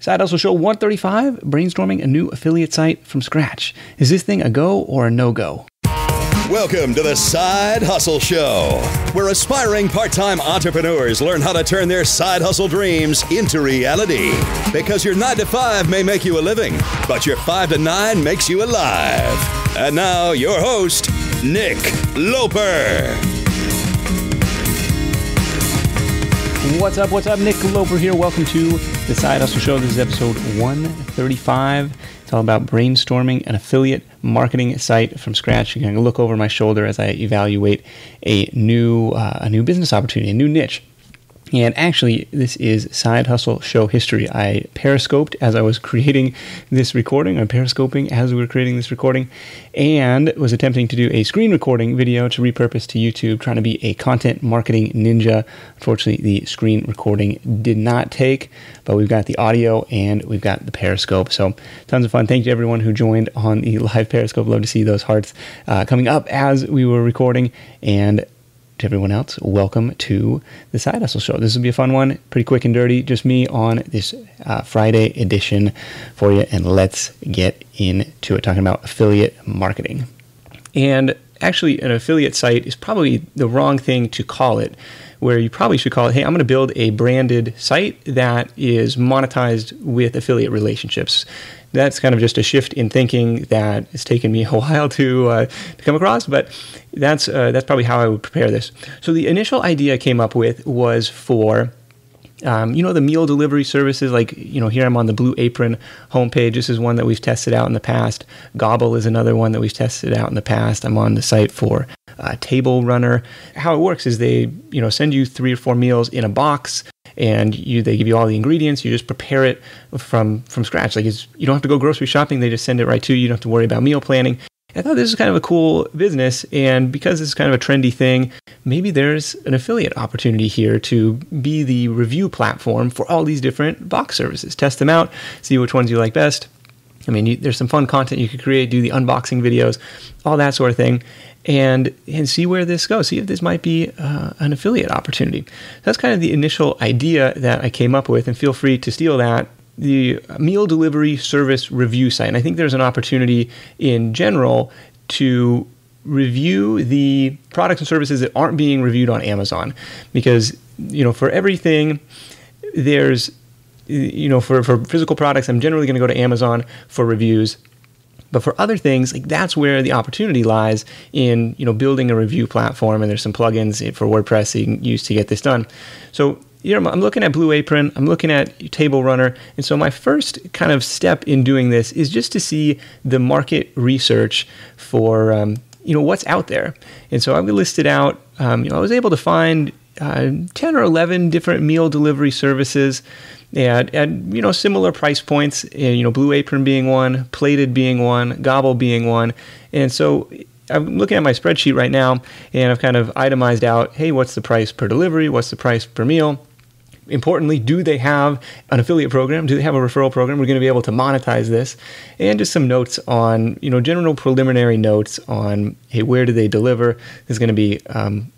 Side Hustle Show 135, brainstorming a new affiliate site from scratch. Is this thing a go or a no-go? Welcome to the Side Hustle Show, where aspiring part-time entrepreneurs learn how to turn their side hustle dreams into reality. Because your 9 to 5 may make you a living, but your 5 to 9 makes you alive. And now, your host, Nick Loper. What's up? Nick Loper here. Welcome to the Side Hustle Show. This is episode 135. It's all about brainstorming an affiliate marketing site from scratch. You're going to look over my shoulder as I evaluate a new business opportunity, a new niche. And actually, this is Side Hustle Show history. I periscoped as I was creating this recording. I'm periscoping as we were creating this recording, and was attempting to do a screen recording video to repurpose to YouTube, trying to be a content marketing ninja. Unfortunately, the screen recording did not take, but we've got the audio and we've got the periscope. So tons of fun. Thank you to everyone who joined on the live periscope. Love to see those hearts coming up as we were recording. And to everyone else, welcome to the Side Hustle Show. This will be a fun one, pretty quick and dirty, just me on this Friday edition for you, and let's get into it, talking about affiliate marketing. And actually, an affiliate site is probably the wrong thing to call it, where you probably should call it, hey, I'm going to build a branded site that is monetized with affiliate relationships. That's kind of just a shift in thinking that it's taken me a while to come across, but that's probably how I would prepare this. So the initial idea I came up with was for the meal delivery services, like, here I'm on the Blue Apron homepage. This is one that we've tested out in the past. Gobble is another one that we've tested out in the past. I'm on the site for Table Runner. How it works is they, send you 3 or 4 meals in a box, and they give you all the ingredients. You just prepare it from scratch. Like, you don't have to go grocery shopping. They just send it right to you. You don't have to worry about meal planning. I thought this is kind of a cool business, and because this is kind of a trendy thing, maybe there's an affiliate opportunity here to be the review platform for all these different box services. Test them out, see which ones you like best. I mean, there's some fun content you could create, do the unboxing videos, all that sort of thing, and see where this goes. See if this might be an affiliate opportunity. That's kind of the initial idea that I came up with, and feel free to steal that. The meal delivery service review site. And I think there's an opportunity in general to review the products and services that aren't being reviewed on Amazon, because, for everything, there's, for physical products, I'm generally going to go to Amazon for reviews. But for other things, like, that's where the opportunity lies in, building a review platform. And there's some plugins for WordPress that you can use to get this done. So I'm looking at Blue Apron, I'm looking at Table Runner, and so my first kind of step in doing this is just to see the market research for, what's out there. And so I've listed out, I was able to find 10 or 11 different meal delivery services at similar price points, Blue Apron being one, Plated being one, Gobble being one. And so I'm looking at my spreadsheet right now, and I've kind of itemized out, hey, what's the price per delivery? What's the price per meal? Importantly, do they have an affiliate program? Do they have a referral program? We're going to be able to monetize this. And just some notes on, general preliminary notes on, hey, where do they deliver? There's going to be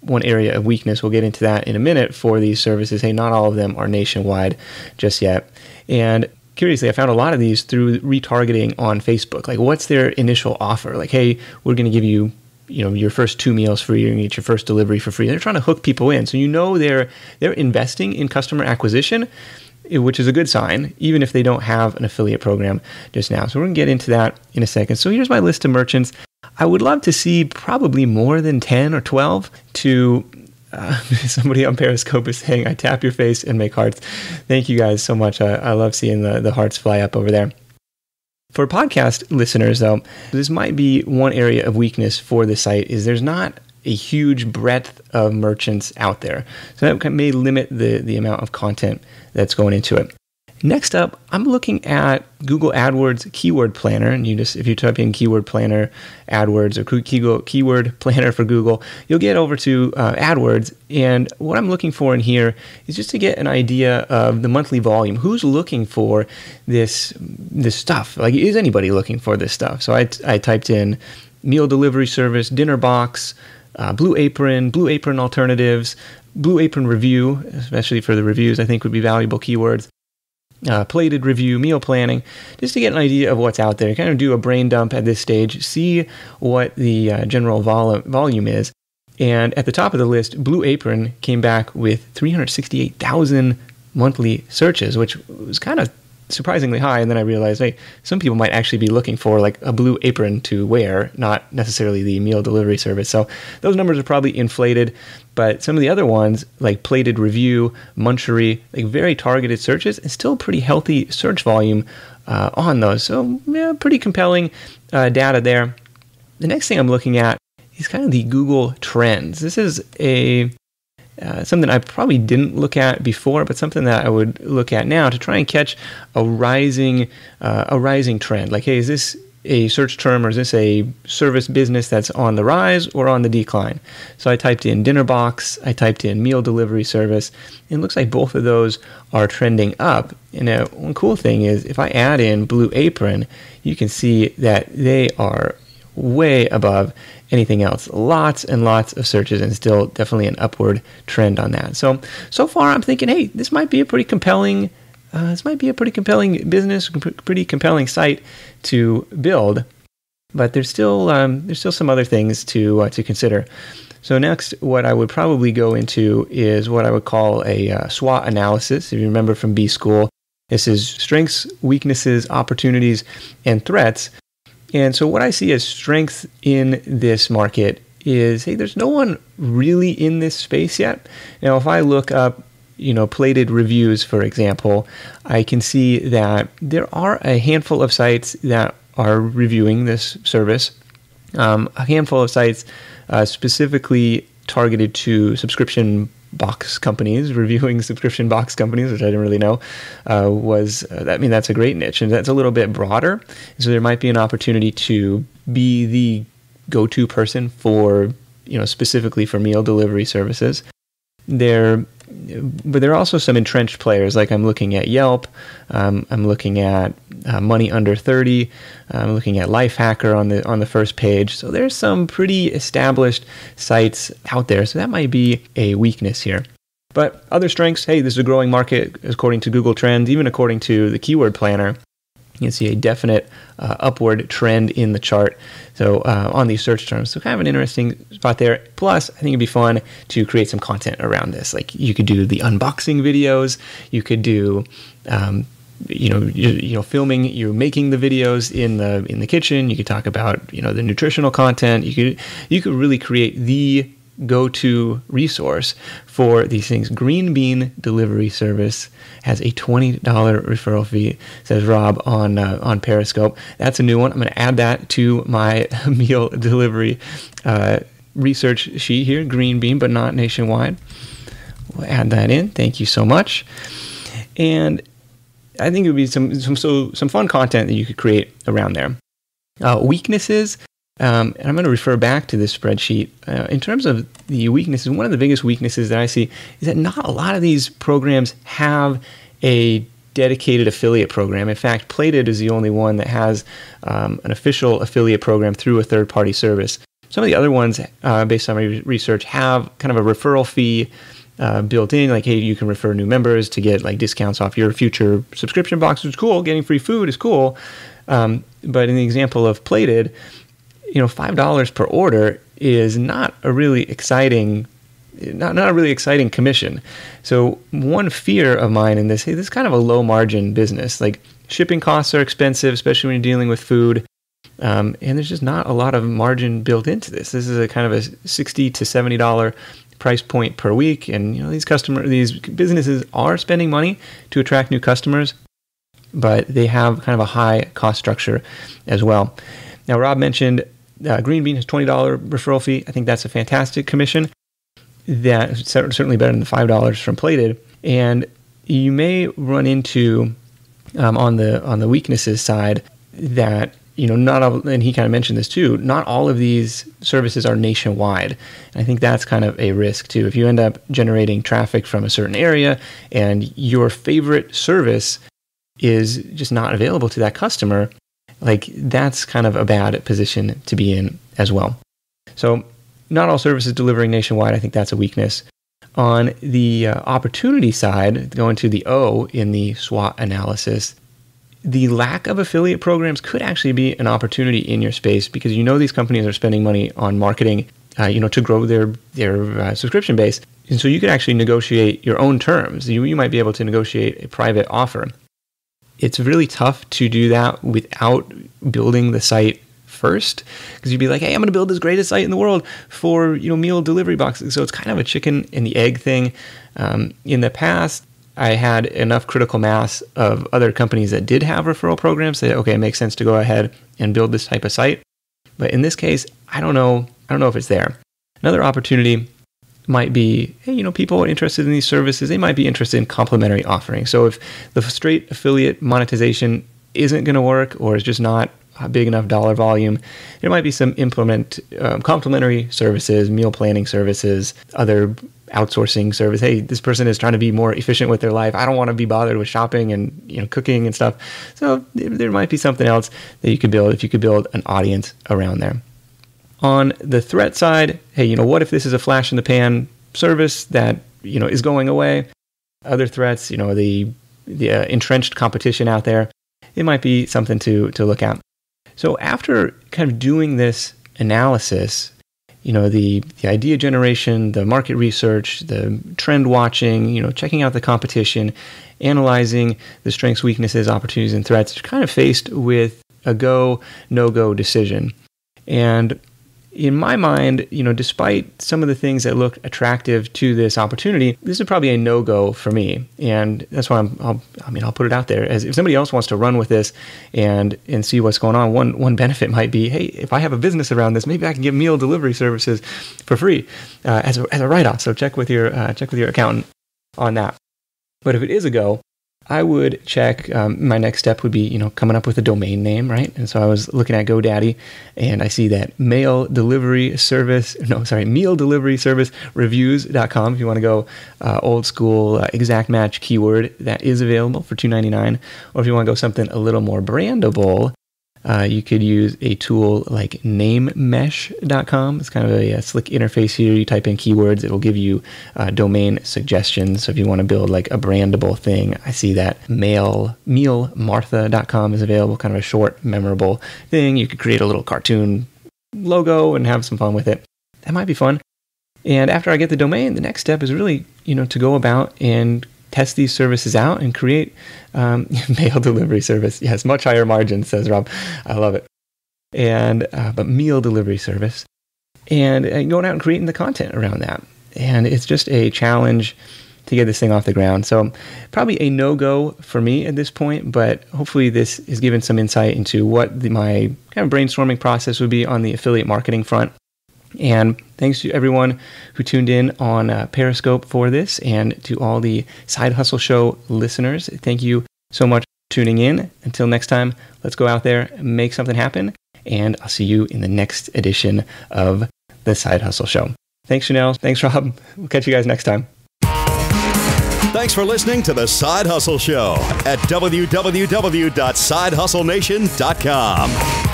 one area of weakness. We'll get into that in a minute for these services. Hey, not all of them are nationwide just yet. And curiously, I found a lot of these through retargeting on Facebook. Like, what's their initial offer? Like, hey, we're going to give you, your first 2 meals free, you're going to get your first delivery for free. They're trying to hook people in. So they're investing in customer acquisition, which is a good sign, even if they don't have an affiliate program just now. So we're going to get into that in a second. So here's my list of merchants. I would love to see probably more than 10 or 12 to... somebody on Periscope is saying, I tap your face and make hearts. Thank you guys so much. I love seeing the hearts fly up over there. For podcast listeners, though, this might be one area of weakness for the site, is there's not a huge breadth of merchants out there. So that may limit the amount of content that's going into it. Next up, I'm looking at Google AdWords Keyword Planner, and if you type in Keyword Planner AdWords or Keyword Planner for Google, you'll get over to AdWords. And what I'm looking for in here is just to get an idea of the monthly volume. Who's looking for this stuff? Like, is anybody looking for this stuff? So I typed in meal delivery service, dinner box, Blue Apron alternatives, Blue Apron review, especially for the reviews, I think would be valuable keywords. Plated review, meal planning, just to get an idea of what's out there. Kind of do a brain dump at this stage, see what the general volume is. And at the top of the list, Blue Apron came back with 368,000 monthly searches, which was kind of surprisingly high. And then I realized, hey, some people might actually be looking for like a Blue Apron to wear, not necessarily the meal delivery service. So those numbers are probably inflated. But some of the other ones, like Plated Review, Munchery, like very targeted searches, and still pretty healthy search volume on those. So yeah, pretty compelling data there. The next thing I'm looking at is kind of the Google Trends. This is something I probably didn't look at before, but something that I would look at now to try and catch a rising trend. Like, hey, is this a search term, or is this a service business that's on the rise or on the decline? So I typed in dinner box, I typed in meal delivery service, and it looks like both of those are trending up. And one cool thing is if I add in Blue Apron, you can see that they are way above anything else. Lots and lots of searches, and still definitely an upward trend on that. So far I'm thinking, hey, this might be a pretty compelling business, pretty compelling site to build. But there's still some other things to consider. So next, what I would probably go into is what I would call a SWOT analysis. If you remember from B School, this is strengths, weaknesses, opportunities, and threats. And so what I see as strength in this market is, hey, there's no one really in this space yet. Now, if I look up, plated reviews, for example, I can see that there are a handful of sites that are reviewing this service. A handful of sites specifically targeted to subscription box companies, reviewing subscription box companies, which I didn't really know that's a great niche, and that's a little bit broader. So there might be an opportunity to be the go-to person for, specifically for meal delivery services. But there are also some entrenched players. Like I'm looking at Yelp, I'm looking at Money Under 30, I'm looking at Lifehacker on the first page. So there's some pretty established sites out there. So that might be a weakness here. But other strengths, hey, this is a growing market according to Google Trends, even according to the Keyword Planner. You can see a definite upward trend in the chart. So on these search terms, so kind of an interesting spot there. Plus, I think it'd be fun to create some content around this. Like you could do the unboxing videos. You could do, filming. You're making the videos in the kitchen. You could talk about the nutritional content. You could really create the go-to resource for these things. Green Bean Delivery Service has a $20 referral fee, says Rob on Periscope. That's a new one. I'm going to add that to my meal delivery research sheet here. Green Bean, but not nationwide. We'll add that in. Thank you so much. And I think it would be some fun content that you could create around there. Weaknesses. And I'm going to refer back to this spreadsheet. In terms of the weaknesses, one of the biggest weaknesses that I see is that not a lot of these programs have a dedicated affiliate program. In fact, Plated is the only one that has an official affiliate program through a third-party service. Some of the other ones, based on my research, have kind of a referral fee built in, like, hey, you can refer new members to get like discounts off your future subscription box, which is cool. Getting free food is cool. But in the example of Plated, $5 per order is not a really exciting commission. So one fear of mine in this, hey, this is kind of a low margin business. Like shipping costs are expensive, especially when you're dealing with food. And there's just not a lot of margin built into this. This is a kind of a $60 to $70 price point per week. And these businesses are spending money to attract new customers, but they have kind of a high cost structure as well. Now, Rob mentioned Green Bean has $20 referral fee. I think that's a fantastic commission. That's certainly better than the $5 from Plated. And you may run into on the weaknesses side that not all, and he kind of mentioned this too. Not all of these services are nationwide. And I think that's kind of a risk too. If you end up generating traffic from a certain area and your favorite service is just not available to that customer, like that's kind of a bad position to be in as well. So not all services delivering nationwide. I think that's a weakness. On the opportunity side, going to the O in the SWOT analysis, the lack of affiliate programs could actually be an opportunity in your space because these companies are spending money on marketing, to grow their subscription base. And so you could actually negotiate your own terms. You might be able to negotiate a private offer. It's really tough to do that without building the site first, because you'd be like, hey, I'm going to build this greatest site in the world for meal delivery boxes. So it's kind of a chicken and the egg thing. In the past, I had enough critical mass of other companies that did have referral programs that, okay, it makes sense to go ahead and build this type of site. But in this case, I don't know if it's there. Another opportunity might be, hey, people are interested in these services. They might be interested in complementary offerings. So if the straight affiliate monetization isn't going to work or is just not a big enough dollar volume, there might be some complementary services, meal planning services, other outsourcing service. Hey, this person is trying to be more efficient with their life. I don't want to be bothered with shopping and cooking and stuff. So there might be something else that you could build if you could build an audience around there. On the threat side, hey, what if this is a flash in the pan service that is going away? Other threats, the entrenched competition out there, it might be something to look at. So after kind of doing this analysis, the idea generation, the market research, the trend watching, checking out the competition, analyzing the strengths, weaknesses, opportunities, and threats, you're kind of faced with a go, no-go decision. And in my mind, despite some of the things that look attractive to this opportunity, this is probably a no-go for me. And that's why I'll put it out there. As if somebody else wants to run with this and see what's going on, one benefit might be, hey, if I have a business around this, maybe I can get meal delivery services for free as a write-off. So check with your accountant on that. But if it is a go, I would check, my next step would be, coming up with a domain name, right? And so I was looking at GoDaddy and I see that meal delivery service reviews.com. If you want to go old school, exact match keyword, that is available for $2.99. Or if you want to go something a little more brandable, you could use a tool like namemesh.com. It's kind of a slick interface here. You type in keywords, it'll give you domain suggestions. So if you want to build like a brandable thing, I see that mealmartha.com is available, kind of a short, memorable thing. You could create a little cartoon logo and have some fun with it. That might be fun. And after I get the domain, the next step is really, to go about and test these services out and create mail delivery service. Yes, much higher margins, says Rob. I love it. And but meal delivery service, and going out and creating the content around that. And it's just a challenge to get this thing off the ground. So probably a no-go for me at this point, but hopefully this is given some insight into what my kind of brainstorming process would be on the affiliate marketing front. And thanks to everyone who tuned in on Periscope for this, and to all the Side Hustle Show listeners. Thank you so much for tuning in. Until next time, let's go out there, make something happen, and I'll see you in the next edition of the Side Hustle Show. Thanks, Chanel. Thanks, Rob. We'll catch you guys next time. Thanks for listening to the Side Hustle Show at www.sidehustlenation.com.